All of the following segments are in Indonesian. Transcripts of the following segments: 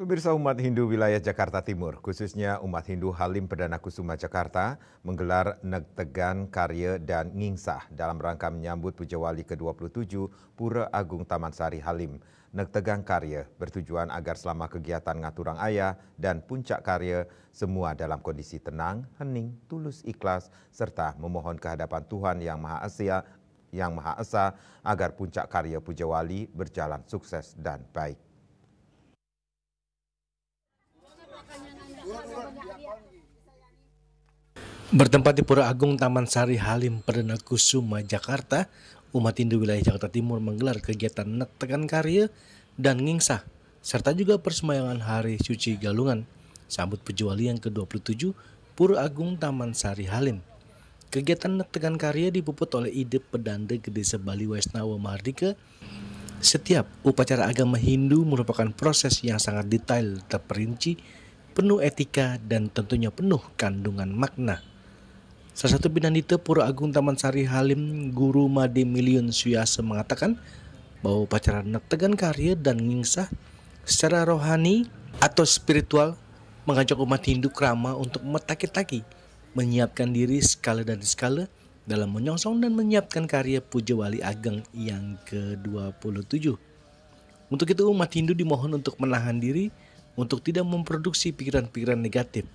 Pemirsa umat Hindu wilayah Jakarta Timur, khususnya umat Hindu Halim Perdana Kusuma Jakarta, menggelar Negtegan Karya dan Ngingsah dalam rangka menyambut Puja Wali ke-27 Pura Agung Taman Sari Halim. Negtegan Karya bertujuan agar selama kegiatan Ngaturang Ayah dan Puncak Karya, semua dalam kondisi tenang, hening, tulus, ikhlas, serta memohon kehadapan Tuhan Yang Maha Esa agar Puncak Karya Puja Wali berjalan sukses dan baik. Bertempat di Pura Agung Taman Sari Halim Perdana Kusuma Jakarta, umat Hindu wilayah Jakarta Timur menggelar kegiatan Negtegan Karya dan Ngingsah, serta juga persemayangan Hari Suci Galungan, sambut Puja Wali yang ke-27 Pura Agung Taman Sari Halim. Kegiatan Negtegan Karya dipuput oleh ide Pedanda Gede Sebali Waisnawa Mahardika. Setiap upacara agama Hindu merupakan proses yang sangat detail, terperinci, penuh etika, dan tentunya penuh kandungan makna. Salah satu Pinandita Pura Agung Taman Sari Halim, Guru Made Milion Suyasa mengatakan bahwa upacara Negtegan Karya dan Ngingsah secara rohani atau spiritual mengajak umat Hindu krama untuk metakit-taki, menyiapkan diri skala demi skala dalam menyongsong dan menyiapkan karya Puja Wali Ageng yang ke-27. Untuk itu umat Hindu dimohon untuk menahan diri, untuk tidak memproduksi pikiran-pikiran negatif,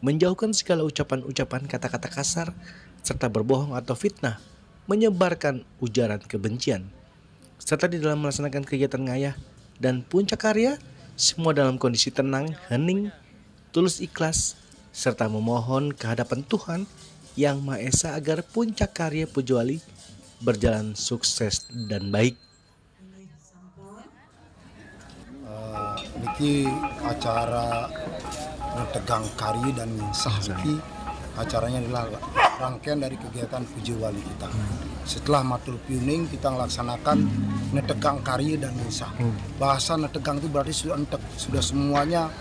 menjauhkan segala ucapan-ucapan kata-kata kasar, serta berbohong atau fitnah, menyebarkan ujaran kebencian. Serta di dalam melaksanakan kegiatan ngayah dan puncak karya, semua dalam kondisi tenang, hening, tulus ikhlas, serta memohon kehadapan Tuhan Yang Maha Esa agar puncak karya Puja Wali berjalan sukses dan baik. Niki acara Negtegan Karya dan Ngingsah niki acaranya adalah rangkaian dari kegiatan Puja Wali kita. Setelah matur piuning kita melaksanakan Negtegan Karya dan Ngingsah. Bahasa Negtegan itu berarti sudah entek, sudah semuanya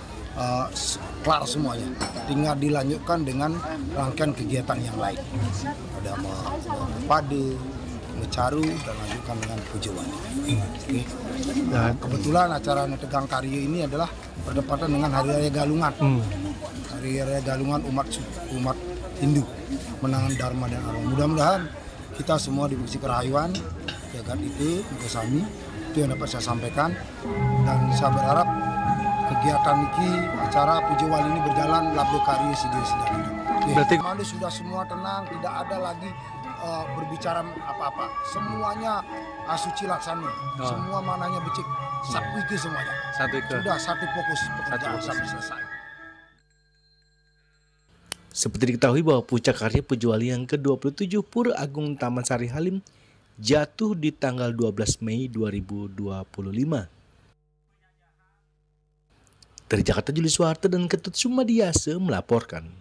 kelar semuanya. Tinggal dilanjutkan dengan rangkaian kegiatan yang lain. Ada pade, mecaru, dan lanjutkan dengan Puja Wali. Okay. Nah, kebetulan acara Negtegan Karya ini adalah berdepatan dengan Hari Raya Galungan. Hari Raya Galungan umat Hindu, menangan Dharma dan Arma. Mudah-mudahan kita semua diberi kerahayuan, jagat itu, bersami, itu yang dapat saya sampaikan. Dan saya berharap kegiatan ini, acara Puja Wali ini berjalan labdo karya sidang. Berarti sudah semua tenang, tidak ada lagi berbicara apa-apa. Semuanya asuci laksana. Semua mananya becik. Satu itu semuanya. Sudah satu fokus pekerjaan sampai selesai. Seperti diketahui bahwa puncak karya Puja Wali yang ke-27 Pura Agung Taman Sari Halim jatuh di tanggal 12 Mei 2025. Dari Jakarta, Julius Suharto dan Ketut Sumadiasa melaporkan.